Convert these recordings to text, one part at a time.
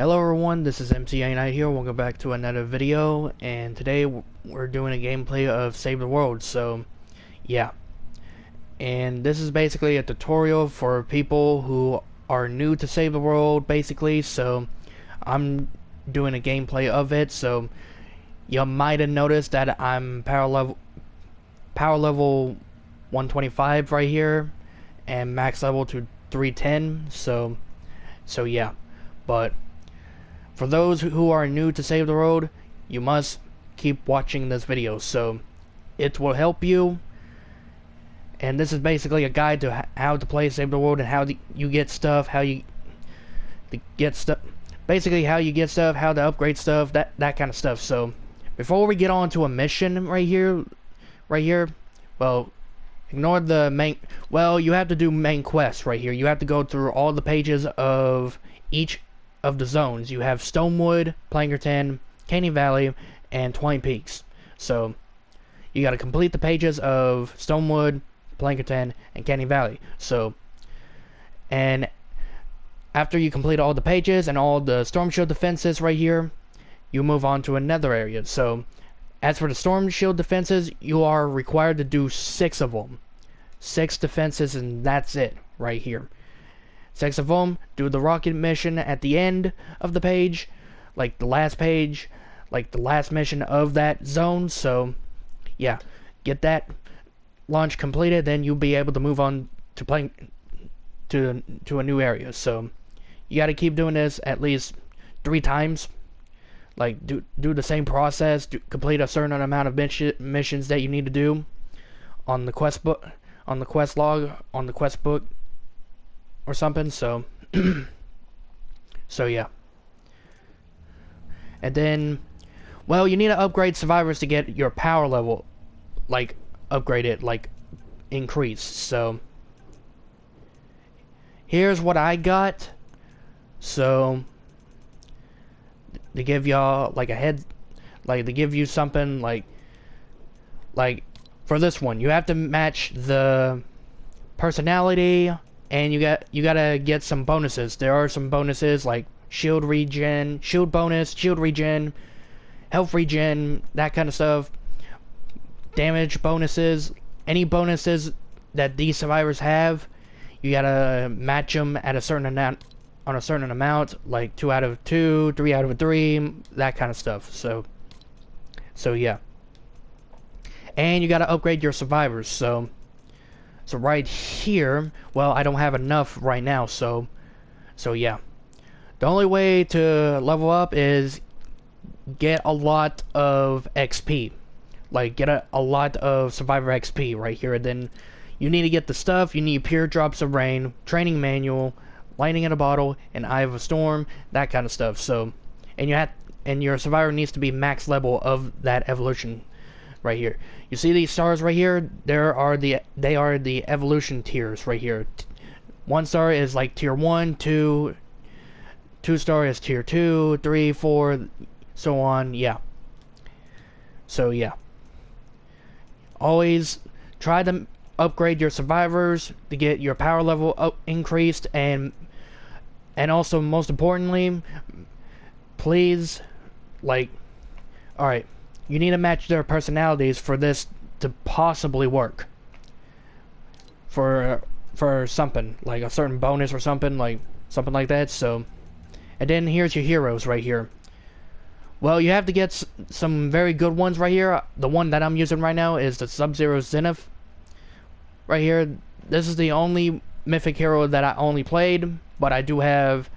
Hello everyone, this is MC89 here. Welcome back to another video, and today we're doing a gameplay of Save the World. So yeah, and this is basically a tutorial for people who are new to Save the World basically. So I'm doing a gameplay of it. So you might have noticed that I'm power level 125 right here and max level to 310. So yeah, but for those who are new to Save the World, you must keep watching this video, so it will help you. And this is basically a guide to how to play Save the World and how you get stuff, basically how you get stuff, how to upgrade stuff, that kind of stuff. So before we get on to a mission right here, well, ignore the main. Well, you have to do main quests right here. You have to go through all the pages of each of the zones. You have Stonewood, Plankerton, Canyon Valley, and Twine Peaks. So you got to complete the pages of Stonewood, Plankerton, and Canyon Valley. So, and after you complete all the pages and all the storm shield defenses right here, you move on to another area. So as for the storm shield defenses, you are required to do 6 of them. 6 defenses, and that's it right here. 6 of them. Do the rocket mission at the end of the page, like the last page, like the last mission of that zone. So yeah, get that launch completed, then you'll be able to move on to playing to a new area. So you got to keep doing this at least 3 times. Like do the same process, complete a certain amount of missions that you need to do on the quest book, on the quest log, on the quest book, or something. So so yeah. And then, well, you need to upgrade survivors to get your power level, like, upgraded, like, increased. So here's what I got. So they give y'all like a head, like they give you something like for this one you have to match the personality, and you gotta get some bonuses. There are some bonuses like shield regen, shield bonus, shield regen, health regen, that kind of stuff, damage bonuses, any bonuses that these survivors have. You gotta match them at a certain amount, on a certain amount, like 2 out of 2, 3 out of 3, that kind of stuff. So yeah. And you gotta upgrade your survivors. So right here, well, I don't have enough right now, so yeah. The only way to level up is get a lot of XP. Like, get a lot of survivor XP right here. And then you need to get the stuff. You need Pure Drops of Rain, Training Manual, Lightning in a Bottle, and Eye of a Storm, that kind of stuff. So, and your survivor needs to be max level of that evolution right here. You see these stars right here? They are the evolution tiers right here. 1 star is like tier 1, 2 star is tier 2, 3, 4, so on. Yeah. So yeah. Always try to upgrade your survivors to get your power level increased, and also, most importantly, please, like, alright, you need to match their personalities for this to possibly work. For something, like a certain bonus or something like that. So, and then here's your heroes right here. Well, you have to get some very good ones right here. The one that I'm using right now is the Sub-Zero Zenith. Right here, this is the only mythic hero that I only played, but I do have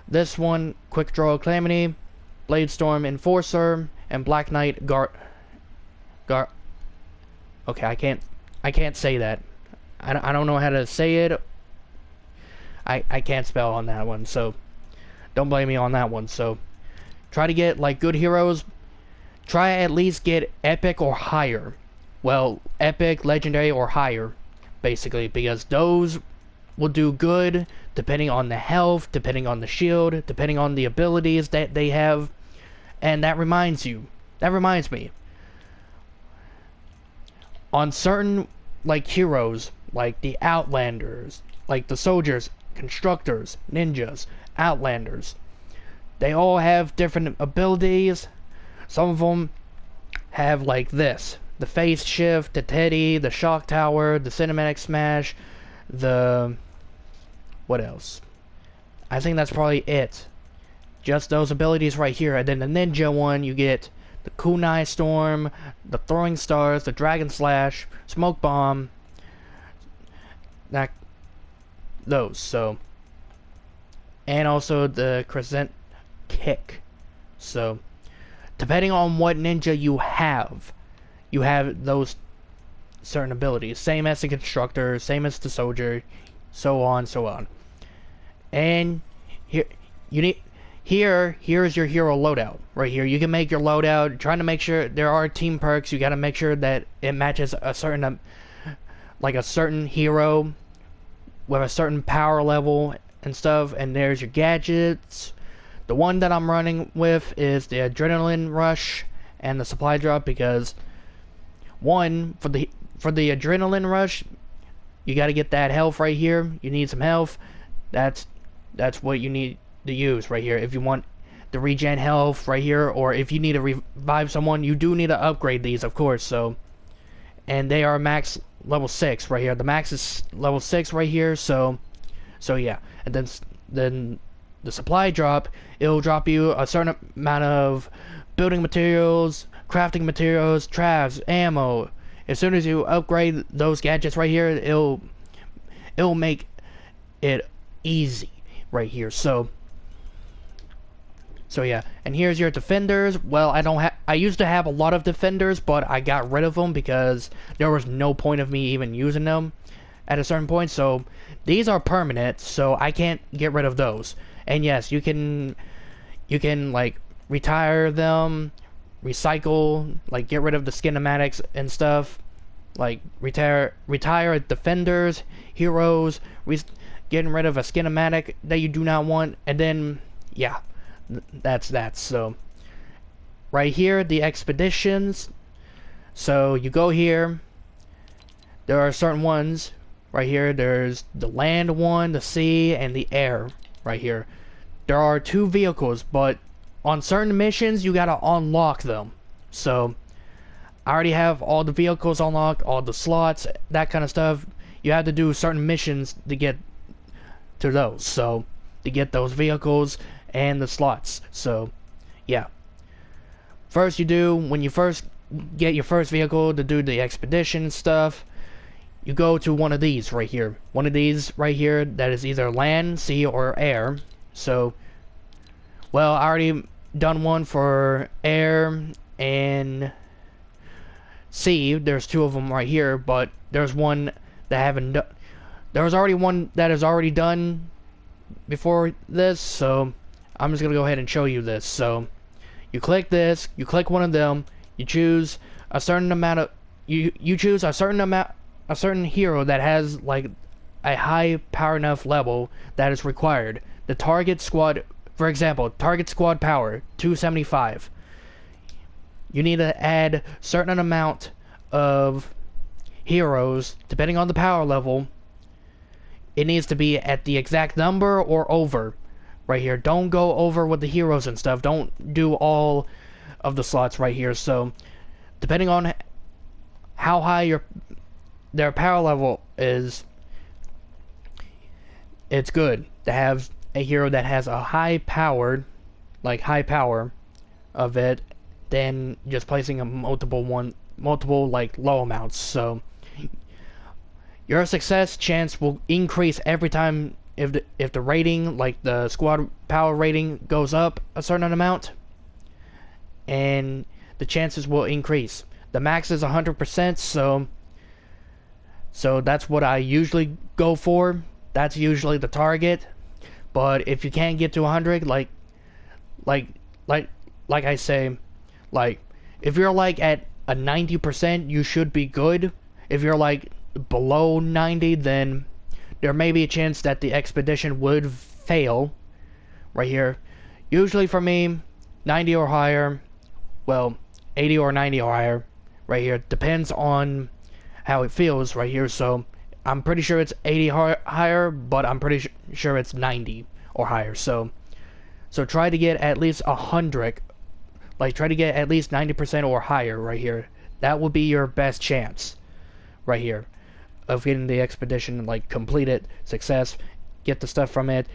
this one, Quick Draw Calamity, Blade Storm Enforcer, and Black Knight okay, I can't say that. I don't know how to say it. I can't spell on that one, so don't blame me on that one. So try to get like good heroes. Try at least get epic or higher. Well, epic, legendary, or higher, basically, because those will do good depending on the health, depending on the shield, depending on the abilities that they have. And that reminds me, on certain like heroes, like the Outlanders, like the soldiers, constructors, ninjas, Outlanders, they all have different abilities. Some of them have like this: the phase shift, the teddy, the shock tower, the cinematic smash, the what else? I think that's probably it. Just those abilities right here. And then the ninja one, you get the kunai storm, the throwing stars, the dragon slash, smoke bomb, that those. So, and also the crescent kick. So depending on what ninja you have those certain abilities. Same as the constructor, same as the soldier, so on, so on. And here you need here's your hero loadout right here. You can make your loadout, trying to make sure there are team perks. You got to make sure that it matches a certain like a certain hero with a certain power level and stuff. And there's your gadgets. The one that I'm running with is the adrenaline rush and the supply drop, because one, for the adrenaline rush, you got to get that health right here. You need some health. That's what you need to use right here if you want the regen health right here, or if you need to revive someone. You do need to upgrade these, of course. So, and they are max level 6 right here. The max is level 6 right here. So yeah. And then the supply drop, it'll drop you a certain amount of building materials, crafting materials, traps, ammo. As soon as you upgrade those gadgets right here, it'll make it easy right here. So yeah, and here's your defenders. Well, I used to have a lot of defenders, but I got rid of them because there was no point of me even using them at a certain point. So these are permanent, so I can't get rid of those. And yes, you can like retire them, recycle, like get rid of the schematics and stuff, like retire defenders, heroes, getting rid of a schematic that you do not want, and then yeah, that's that. So right here, the expeditions. So you go here, there are certain ones right here. There's the land one, the sea, and the air right here. There are 2 vehicles, but on certain missions you gotta unlock them. So I already have all the vehicles unlocked, all the slots, that kind of stuff. You have to do certain missions to get to those, so to get those vehicles and the slots. So yeah, first when you first get your first vehicle to do the expedition stuff, you go to one of these right here. One of these right here that is either land, sea, or air. So, well, I already done one for air and sea. There's 2 of them right here, but there's one that I haven't done. There was already one that is already done before this, so I'm just gonna go ahead and show you this. So you click this, you click one of them, you choose a certain amount of you choose a certain hero that has like a high power enough level that is required. The target squad, for example, target squad power 275. You need to add certain amount of heroes depending on the power level. It needs to be at the exact number or over right here. Don't go over with the heroes and stuff. Don't do all of the slots right here. So depending on how high their power level is, it's good to have a hero that has a high power of it, than just placing a multiple like low amounts. So your success chance will increase every time if the rating, like the squad power rating, goes up a certain amount, and the chances will increase. The max is 100%, so that's what I usually go for. That's usually the target. But if you can't get to 100, like I say, like if you're like at a 90%, you should be good. If you're like below 90, then there may be a chance that the expedition would fail right here. Usually for me, 90 or higher, well, 80 or 90 or higher right here. Depends on how it feels right here. So I'm pretty sure it's 80 higher, but I'm pretty sure it's 90 or higher. So So try to get at least 100, like try to get at least 90% or higher right here. That will be your best chance right here of getting the expedition like completed, success, get the stuff from it.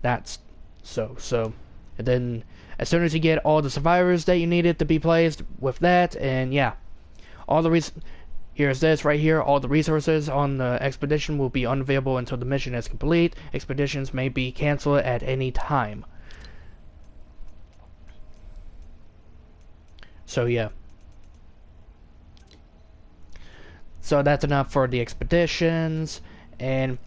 That's so. And then as soon as you get all the survivors that you needed to be placed with that, and yeah, all the here's this right here. All the resources on the expedition will be unavailable until the mission is complete. Expeditions may be canceled at any time. So yeah. So that's enough for the expeditions. And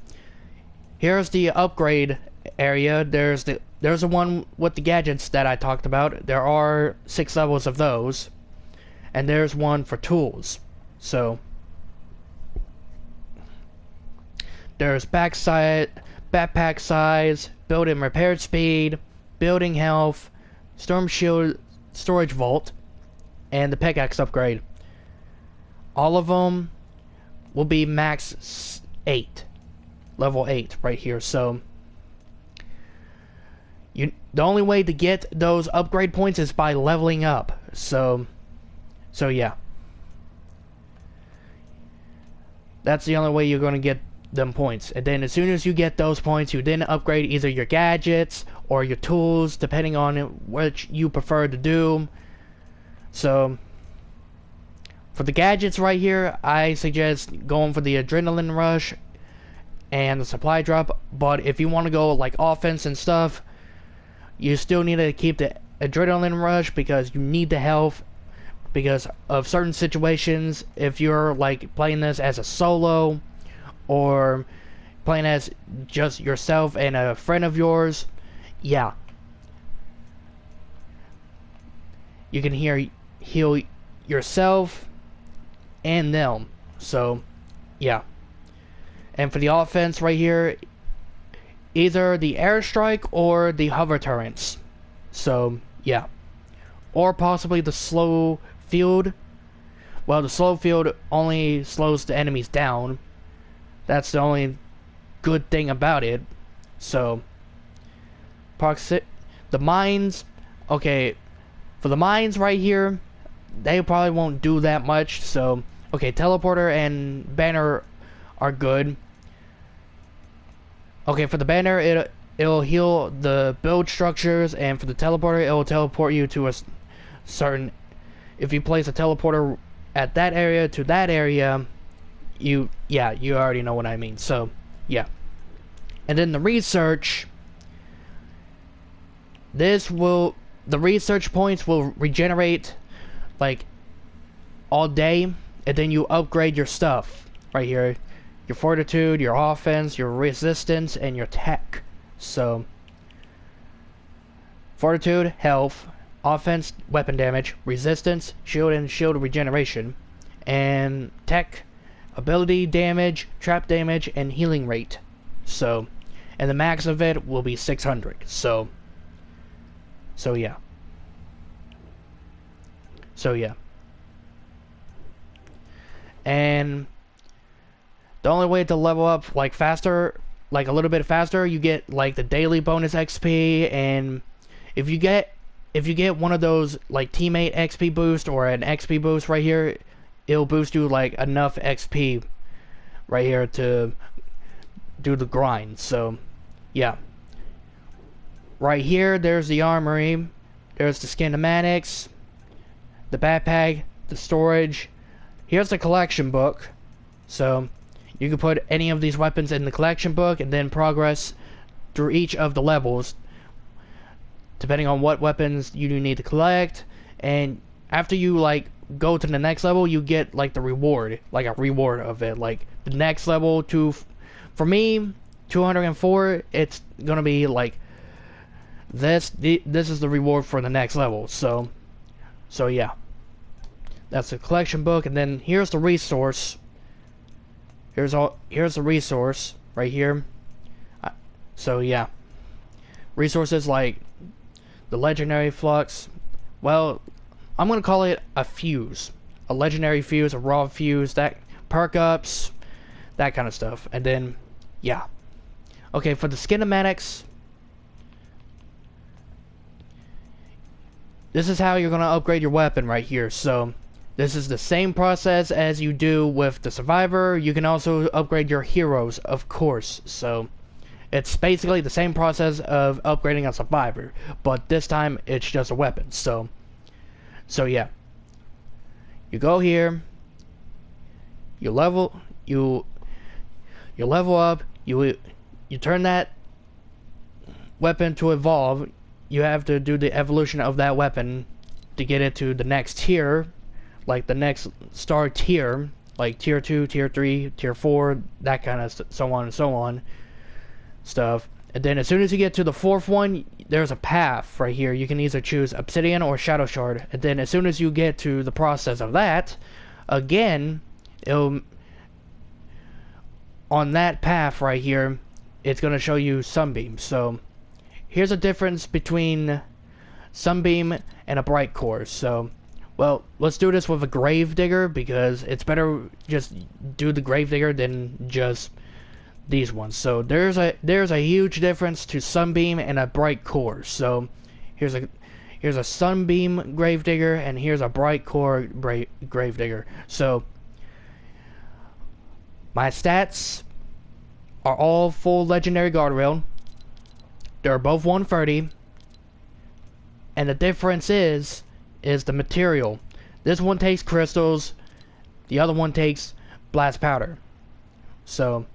here's the upgrade area. There's the one with the gadgets that I talked about. There are 6 levels of those. And there's one for tools. So there's backpack size, build and repair speed, building health, storm shield storage vault, and the pickaxe upgrade. All of them will be max 8, level 8 right here. So the only way to get those upgrade points is by leveling up. So yeah, that's the only way you're going to get them points. And then as soon as you get those points, you then upgrade either your gadgets or your tools, depending on which you prefer to do. So for the gadgets right here, I suggest going for the adrenaline rush and the supply drop. But if you want to go like offense and stuff, you still need to keep the adrenaline rush because you need the health because of certain situations. If you're like playing this as a solo or playing as just yourself and a friend of yours, yeah, you can heal yourself and them. So yeah. And for the offense right here, either the airstrike or the hover turrets. So yeah, or possibly the slow field. Well, the slow field only slows the enemies down. That's the only good thing about it. So the mines, okay, for the mines right here, they probably won't do that much. So okay, teleporter and banner are good. Okay, for the banner, it'll heal the build structures, and for the teleporter, it'll teleport you to a certain. If you place a teleporter at that area to that area, you already know what I mean. So yeah, and then the research. The research points will regenerate like all day, and then you upgrade your stuff right here. Your fortitude, your offense, your resistance, and your tech. So fortitude, health, offense, weapon damage, resistance, shield and shield regeneration, and tech, ability damage, trap damage, and healing rate. So, and the max of it will be 600. So yeah. And the only way to level up like faster, like a little bit faster, you get like the daily bonus XP, and if you get one of those like teammate XP boost or an XP boost right here, it'll boost you like enough XP right here to do the grind. So yeah. Right here, there's the armory, there's the schematics, the backpack, the storage. Here's the collection book. So you can put any of these weapons in the collection book and then progress through each of the levels depending on what weapons you need to collect. And after you like go to the next level, you get like the reward, like a reward of it. Like the next level for me 204, it's gonna be like this is the reward for the next level. So yeah, that's the collection book. And then here's the resource. Here's the resource right here. So yeah, resources like the legendary flux. Well, I'm gonna call it a fuse, a legendary fuse, a raw fuse, that perk ups, that kind of stuff. And then yeah, okay, for the schematics, this is how you're gonna upgrade your weapon right here. So this is the same process as you do with the survivor. You can also upgrade your heroes, of course. So it's basically the same process of upgrading a survivor, but this time it's just a weapon. So yeah, you go here, you level up, you turn that weapon to evolve. You have to do the evolution of that weapon to get it to the next tier, like the next star tier, like tier 2, tier 3, tier 4, that kind of so on and so on stuff. And then as soon as you get to the 4th one, there's a path right here. You can either choose obsidian or shadow shard. And then as soon as you get to the process of that, again, it'll, on that path right here, it's going to show you sunbeam. So here's a difference between sunbeam and a bright core. So, well, let's do this with a grave digger, because it's better just do the grave digger than just these ones. So there's a huge difference to sunbeam and a bright core. So here's a sunbeam grave digger, and here's a bright core grave digger. So my stats are all full legendary guardrail. They're both 130, and the difference is the material. This one takes crystals, the other one takes blast powder. So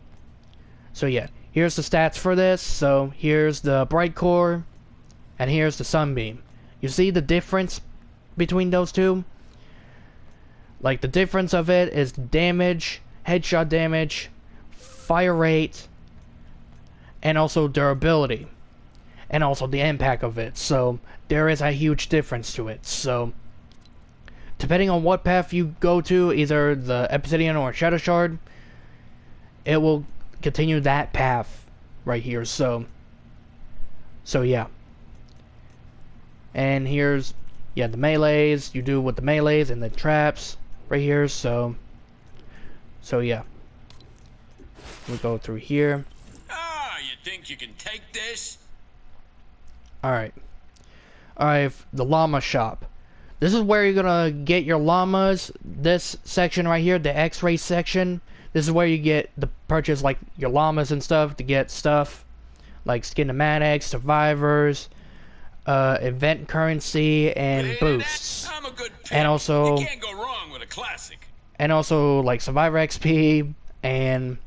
yeah, here's the stats for this. So here's the bright core, and here's the sunbeam. You see the difference between those two? Like, the difference of it is damage, headshot damage, fire rate, and also durability, and also the impact of it. So there is a huge difference to it. So depending on what path you go to, either the obsidian or shadow shard, it will continue that path right here. So yeah. And here's, yeah, the melees. You do with the melees and the traps right here. So yeah. We go through here. Ah, you think you can take this? Alright, the Llama Shop. This is where you're gonna get your llamas. This section right here, the X-ray section, this is where you get the purchase, like, your llamas and stuff, to get stuff like schematics, survivors, event currency, and boosts. I'm a good pick. And also, you can't go wrong with a classic. And also, like, survivor XP and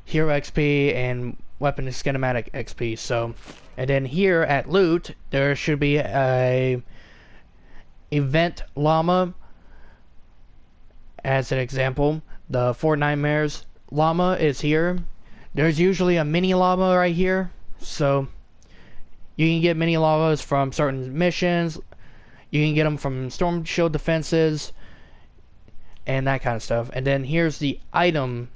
hero XP and weapon and schematic XP. So, and then here at loot, there should be a event llama. As an example, the Fortnite Mares llama is here. There's usually a mini llama right here. So you can get mini llamas from certain missions. You can get them from storm shield defenses and that kind of stuff. And then here's the item,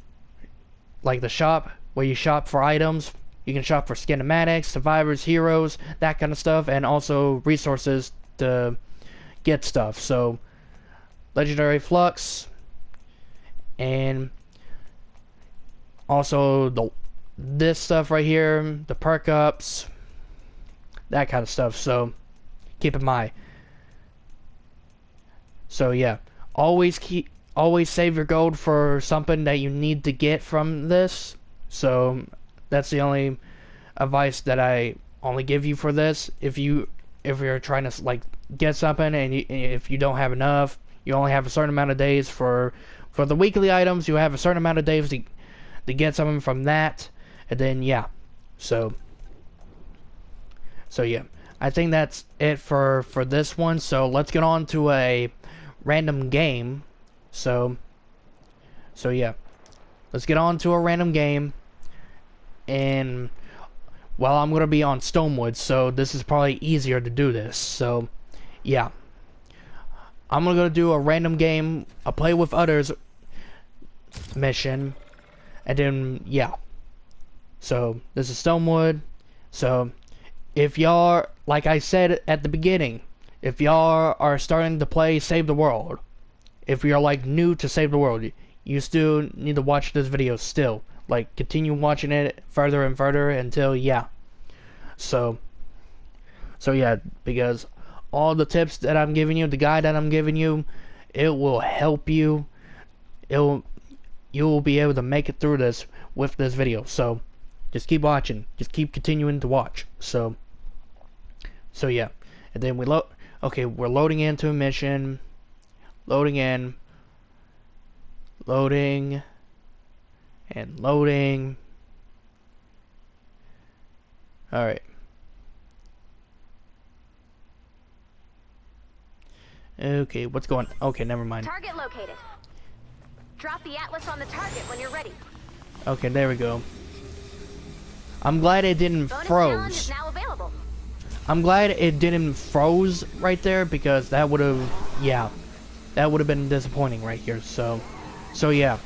like the shop, where you shop for items. You can shop for schematics, survivors, heroes, that kind of stuff, and also resources to get stuff. So legendary flux, and also this stuff right here, the perk ups, that kind of stuff. So keep in mind. So yeah, always save your gold for something that you need to get from this. So that's the only advice that I only give you for this. If you're trying to, like, get something, and if you don't have enough, you only have a certain amount of days for the weekly items. You have a certain amount of days to get something from that, and then yeah. So yeah, I think that's it for this one. So let's get on to a random game. So yeah, let's get on to a random game. And well, I'm gonna be on Stonewood, so this is probably easier to do this. So yeah, I'm gonna go do a random game, a play with others mission, and then yeah. So this is Stonewood. So if y'all, like I said at the beginning, if y'all are starting to play Save the World, if you're like new to Save the World, you still need to watch this video still. Like, continue watching it further and further until, yeah. So yeah, because all the tips that I'm giving you, the guide that I'm giving you, it will help you. You will be able to make it through this with this video. So just keep watching. Just keep continuing to watch. So yeah. And then we okay, we're loading into a mission. Loading in. Loading. And loading. Alright. Okay, what's going on? Okay, never mind. Target located. Drop the atlas on the target when you're ready. Okay, there we go. I'm glad it didn't Bonus challenge froze. is now available. I'm glad it didn't froze right there, because that would have, yeah, that would have been disappointing right here. So yeah.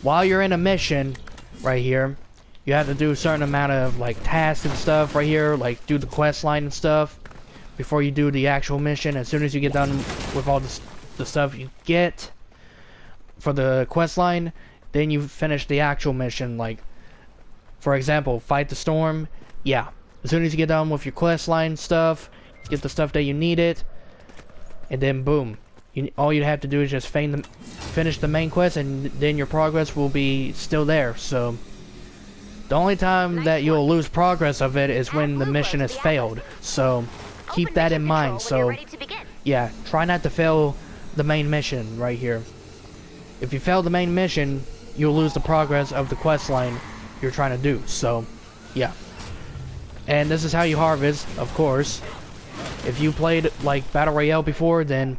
While you're in a mission right here, you have to do a certain amount of like tasks and stuff right here, like do the quest line and stuff before you do the actual mission. As soon as you get done with all the stuff you get for the quest line, then you finish the actual mission. Like, for example, fight the storm. Yeah, as soon as you get done with your quest line stuff, get the stuff that you needed, and then boom, all you have to do is just finish the main quest, and then your progress will be still there. So the only time that you'll lose progress of it is when the mission has failed. So keep that in mind. So yeah, try not to fail the main mission right here. If you fail the main mission, you'll lose the progress of the quest line you're trying to do. So yeah. And this is how you harvest, of course. If you played like Battle Royale before, then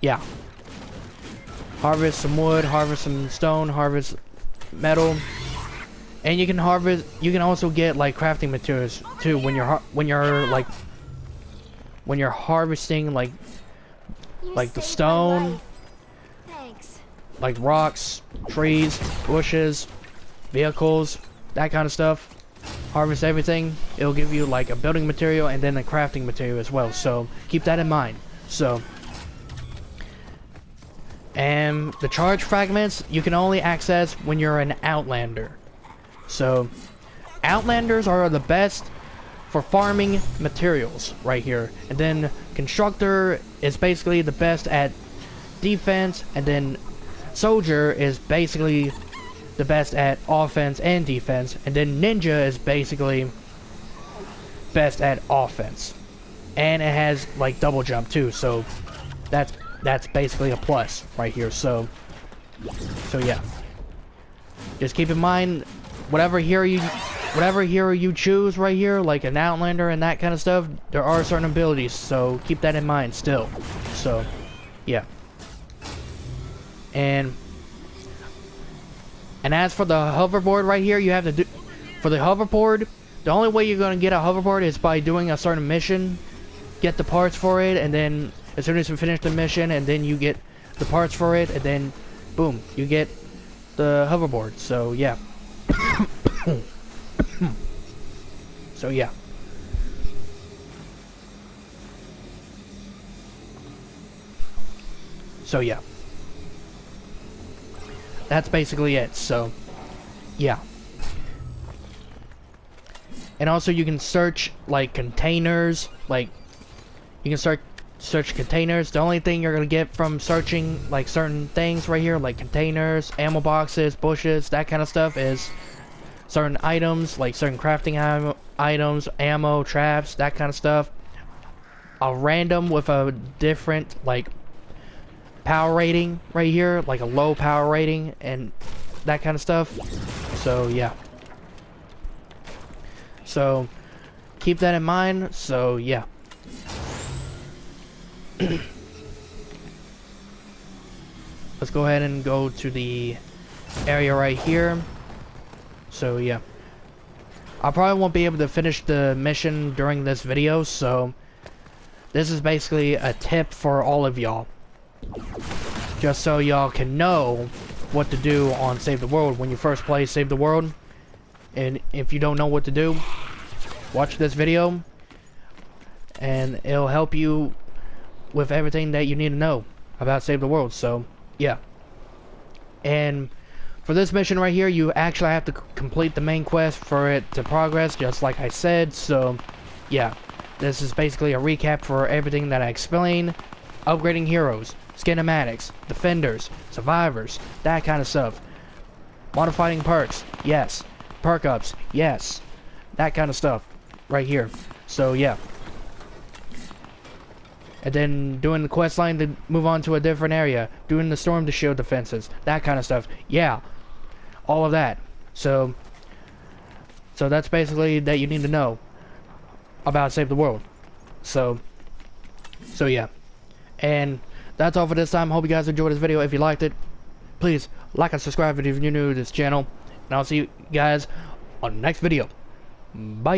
yeah. Harvest some wood, harvest some stone, harvest metal. And you can also get like crafting materials too when you're harvesting like the stone, like rocks, trees, bushes, vehicles, that kind of stuff. Harvest everything. It'll give you like a building material and then a crafting material as well. So keep that in mind. So, and the charge fragments you can only access when you're an Outlander. So Outlanders are the best for farming materials right here. And then Constructor is basically the best at defense, and then Soldier is basically the best at offense and defense, and then Ninja is basically best at offense. And it has like double jump too, so that's basically a plus right here. So yeah. Just keep in mind, whatever hero you choose right here, like an Outlander and that kind of stuff, there are certain abilities, so keep that in mind still. So yeah. And as for the hoverboard right here, you have to do, for the hoverboard, the only way you're going to get a hoverboard is by doing a certain mission, get the parts for it, and then as soon as you finish the mission, and then you get the parts for it, and then boom, you get the hoverboard. So yeah. So yeah. So yeah. That's basically it. So yeah. And also you can search like containers, like you can search containers. The only thing you're gonna get from searching like certain things right here, like containers, ammo boxes, bushes, that kind of stuff, is certain items, like certain crafting items, ammo, traps, that kind of stuff. A random with a different like power rating right here, like a low power rating and that kind of stuff. So yeah. So keep that in mind. So yeah. Let's go ahead and go to the area right here. So yeah, I probably won't be able to finish the mission during this video, so this is basically a tip for all of y'all, just so y'all can know what to do on Save the World when you first play Save the World. And if you don't know what to do, watch this video and it'll help you with everything that you need to know about Save the World. So yeah. And for this mission right here, you actually have to complete the main quest for it to progress, just like I said. So yeah, this is basically a recap for everything that I explained. Upgrading heroes, schematics, defenders, survivors, that kind of stuff. Modifying perks, yes. Perk ups, yes. That kind of stuff right here. So yeah. And then doing the quest line to move on to a different area. Doing the storm to shield defenses, that kind of stuff. Yeah. All of that. So that's basically that you need to know about Save the World. So yeah. And that's all for this time. Hope you guys enjoyed this video. If you liked it, please like and subscribe if you're new to this channel. And I'll see you guys on the next video. Bye.